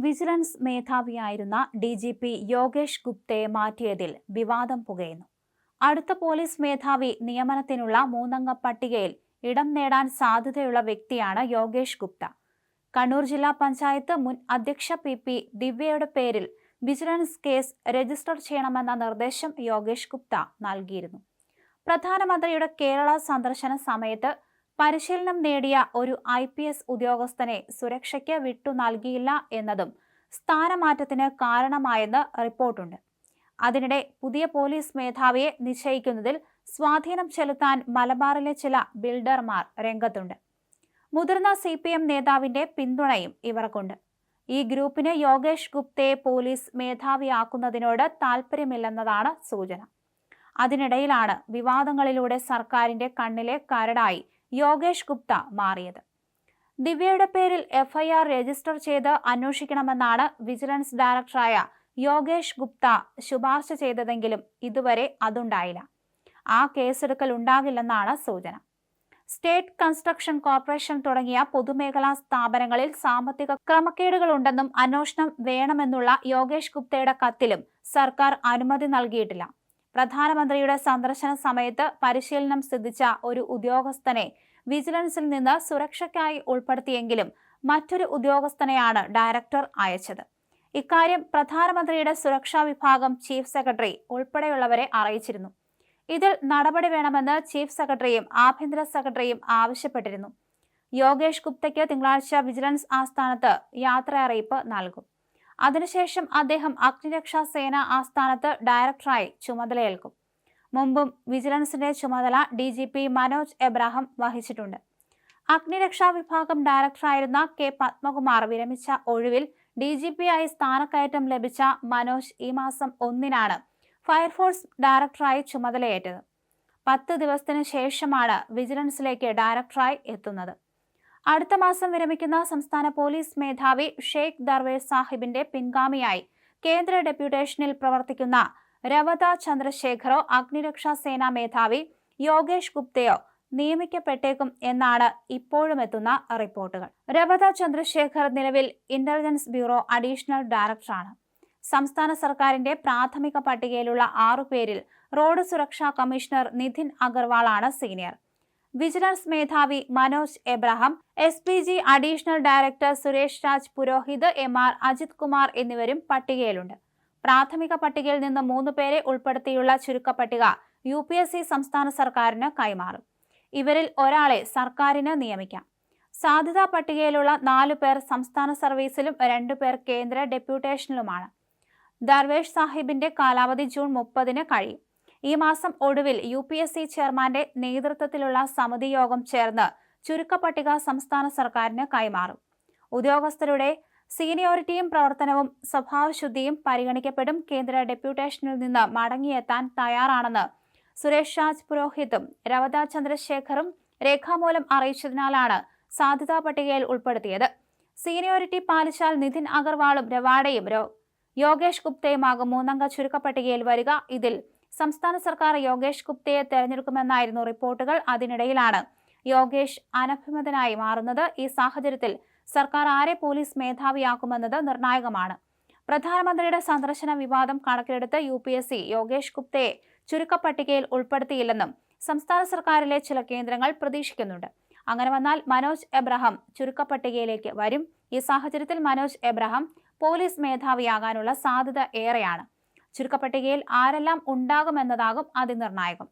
Vigilance മേധാവിയായിരുന്ന DGP Yogesh ഗുപ്തയെ മാറ്റിയതിൽ വിവാദം പുകയുന്നു. അടുത്ത police മേധാവി നിയമനത്തിനുള്ള 3-അംഗ പട്ടികയിൽ ഇടം നേടാൻ സാധ്യതയുള്ള വ്യക്തിയാണ് യോഗേഷ് ഗുപ്ത. കണ്ണൂർ ജില്ലാ പഞ്ചായത്ത് മുൻ അധ്യക്ഷ PP ദിവ്യയുടെ പേരിൽ വിജിലൻസ് കേസ് രജിസ്റ്റർ ചെയ്യണമെന്ന നിർദ്ദേശം യോഗേഷ് ഗുപ്ത നൽകിയിരുന്നു. പ്രധാനമന്ത്രിയുടെ കേരള സന്ദർശന സമയത്ത് പരിശീലനം നേടിയ ഒരു IPS ഉദ്യോഗസ്ഥനെ സുരക്ഷയ്ക്ക് വിട്ടു നൽകിയില്ല എന്നതും സ്ഥാനമാറ്റത്തിന് കാരണമായെന്ന് റിപ്പോർട്ടുണ്ട്. അതിനിടെ പുതിയ പോലീസ് മേധാവിയെ നിശ്ചയിക്കുന്നതിൽ സ്വാധീനം ചെലുത്താൻ മലബാറിലെ ചില ബിൽഡർമാർ രംഗത്തുണ്ട്. മുതിർന്ന CPM നേതാവിന്റെ പിന്തുണയും ഇവർക്കുണ്ട്. ഈ ഗ്രൂപ്പിന് യോഗേഷ് ഗുപ്തയെ പോലീസ് മേധാവിയാക്കുന്നതിനോട് താൽപ്പര്യമില്ലെന്നതാണ് സൂചന. അതിനിടയിലാണ് വിവാദങ്ങളിലൂടെ സർക്കാരിന്റെ കണ്ണിലെ കരടായി യോഗേഷ് ഗുപ്ത മാറിയത്. ദിവ്യയുടെ പേരിൽ FIR രജിസ്റ്റർ ചെയ്ത് അന്വേഷിക്കണമെന്നാണ് വിജിലൻസ് ഡയറക്ടറായ യോഗേഷ് ഗുപ്ത ശുപാർശ ചെയ്തതെങ്കിലും ഇതുവരെ അതുണ്ടായില്ല. ആ കേസെടുക്കൽ ഉണ്ടാകില്ലെന്നാണ് സൂചന. സ്റ്റേറ്റ് കൺസ്ട്രക്ഷൻ കോർപ്പറേഷൻ തുടങ്ങിയ പൊതുമേഖലാ സ്ഥാപനങ്ങളിൽ സാമ്പത്തിക ക്രമക്കേടുകളുണ്ടെന്നും അന്വേഷണം വേണമെന്നുള്ള യോഗേഷ് ഗുപ്തയുടെ കത്തിലും സർക്കാർ അനുമതി നൽകിയിട്ടില്ല. പ്രധാനമന്ത്രിയുടെ സന്ദർശന സമയത്ത് പരിശീലനം സിദ്ധിച്ച ഒരു ഉദ്യോഗസ്ഥനെ വിജിലൻസിൽ നിന്ന് സുരക്ഷയ്ക്കായി ഉൾപ്പെടുത്തിയെങ്കിലും മറ്റൊരു ഉദ്യോഗസ്ഥനെയാണ് ഡയറക്ടർ അയച്ചത്. ഇക്കാര്യം പ്രധാനമന്ത്രിയുടെ സുരക്ഷാ വിഭാഗം ചീഫ് സെക്രട്ടറി ഉൾപ്പെടെയുള്ളവരെ അറിയിച്ചിരുന്നു. ഇതിൽ നടപടി വേണമെന്ന് ചീഫ് സെക്രട്ടറിയും ആഭ്യന്തര സെക്രട്ടറിയും ആവശ്യപ്പെട്ടിരുന്നു. യോഗേഷ് ഗുപ്തയ്ക്ക് തിങ്കളാഴ്ച വിജിലൻസ് ആസ്ഥാനത്ത് യാത്രയറിയിപ്പ് നൽകും. അതിനുശേഷം അദ്ദേഹം അഗ്നിരക്ഷാ സേന ആസ്ഥാനത്ത് ഡയറക്ടറായി ചുമതലയേൽക്കും. മുമ്പും വിജിലൻസിന്റെ ചുമതല DGP മനോജ് എബ്രഹാം വഹിച്ചിട്ടുണ്ട്. അഗ്നിരക്ഷാ വിഭാഗം ഡയറക്ടറായിരുന്ന K പത്മകുമാർ വിരമിച്ച ഒഴിവിൽ DGP-ആയി സ്ഥാനക്കയറ്റം ലഭിച്ച മനോജ് ഈ മാസം 1-നാണ് ഫയർഫോഴ്സ് ഡയറക്ടറായി ചുമതലയേറ്റത്. 10 ദിവസത്തിന് ശേഷമാണ് വിജിലൻസിലേക്ക് ഡയറക്ടറായി എത്തുന്നത്. അടുത്ത മാസം വിരമിക്കുന്ന സംസ്ഥാന പോലീസ് മേധാവി ഷെയ്ഖ് ദർവേഷ് സാഹിബിന്റെ പിൻഗാമിയായി കേന്ദ്ര ഡെപ്യൂട്ടേഷനിൽ പ്രവർത്തിക്കുന്ന രവത ചന്ദ്രശേഖറോ അഗ്നിരക്ഷാ സേനാ മേധാവി യോഗേഷ് ഗുപ്തയോ നിയമിക്കപ്പെട്ടേക്കും എന്നാണ് ഇപ്പോഴും എത്തുന്ന റിപ്പോർട്ടുകൾ. രവത ചന്ദ്രശേഖർ നിലവിൽ ഇന്റലിജൻസ് ബ്യൂറോ അഡീഷണൽ ഡയറക്ടറാണ്. സംസ്ഥാന സർക്കാരിന്റെ പ്രാഥമിക പട്ടികയിലുള്ള 6 പേരിൽ റോഡ് സുരക്ഷാ കമ്മീഷണർ നിതിൻ അഗർവാളാണ് സീനിയർ. വിജിലൻസ് മേധാവി Manoj Abraham, SPG additional director Suresh Raj Purohit, MR Ajith Kumar എന്നിവരും പട്ടികയിലുണ്ട്. പ്രാഥമിക പട്ടികയിൽ നിന്ന് 3 പേരെ ഉൾപ്പെടുത്തിയുള്ള ചുരുക്കപ്പട്ടിക UPSC സംസ്ഥാന സർക്കാരിന് കൈമാറും. ഇവരിൽ ഒരാളെ സർക്കാരിന് നിയമിക്കാം. സാധ്യതാ പട്ടികയിലുള്ള 4 പേർ സംസ്ഥാന സർവീസിലും 2 പേർ കേന്ദ്ര ഡെപ്യൂട്ടേഷനിലുമാണ്. ദർവേഷ് സാഹിബിന്റെ കാലാവധി ജൂൺ 30-ന് കഴിയും. ഈ മാസം ഒടുവിൽ UPSC ചെയർമാന്റെ നേതൃത്വത്തിലുള്ള സമിതി യോഗം ചേർന്ന് ചുരുക്കപ്പട്ടിക സംസ്ഥാന സർക്കാരിന് കൈമാറും. ഉദ്യോഗസ്ഥരുടെ സീനിയോറിറ്റിയും പ്രവർത്തനവും സ്വഭാവശുദ്ധിയും പരിഗണിക്കപ്പെടും. കേന്ദ്ര ഡെപ്യൂട്ടേഷനിൽ നിന്ന് മടങ്ങിയെത്താൻ തയ്യാറാണെന്ന് സുരേഷ് രാജ് പുരോഹിതും രവത ചന്ദ്രശേഖറും രേഖാമൂലം അറിയിച്ചതിനാലാണ് സാധ്യതാ പട്ടികയിൽ ഉൾപ്പെടുത്തിയത്. സീനിയോറിറ്റി പാലിച്ചാൽ നിതിൻ അഗർവാളും രവാഡയും യോഗേഷ് ഗുപ്തയുമാകും 3-അംഗ ചുരുക്കപ്പട്ടികയിൽ വരിക. ഇതിൽ സംസ്ഥാന സർക്കാർ യോഗേഷ് ഗുപ്തയെ തെരഞ്ഞെടുക്കുമെന്നായിരുന്നു റിപ്പോർട്ടുകൾ. അതിനിടയിലാണ് യോഗേഷ് അനഭിമതനായി മാറുന്നത്. ഈ സാഹചര്യത്തിൽ സർക്കാർ ആരെ പോലീസ് മേധാവിയാക്കുമെന്നത് നിർണായകമാണ്. പ്രധാനമന്ത്രിയുടെ സന്ദർശന വിവാദം കണക്കിലെടുത്ത് UPSC യോഗേഷ് ഗുപ്തയെ ചുരുക്കപ്പട്ടികയിൽ ഉൾപ്പെടുത്തിയില്ലെന്നും സംസ്ഥാന സർക്കാരിലെ ചില കേന്ദ്രങ്ങൾ പ്രതീക്ഷിക്കുന്നുണ്ട്. അങ്ങനെ വന്നാൽ മനോജ് എബ്രഹാം ചുരുക്കപ്പട്ടികയിലേക്ക് വരും. ഈ സാഹചര്യത്തിൽ മനോജ് എബ്രഹാം പോലീസ് മേധാവിയാകാനുള്ള സാധ്യത ഏറെയാണ്. ചുരുക്കപ്പട്ടികയിൽ ആരെല്ലാം ഉണ്ടാകുമെന്നതാകും അതിനിർണായകം.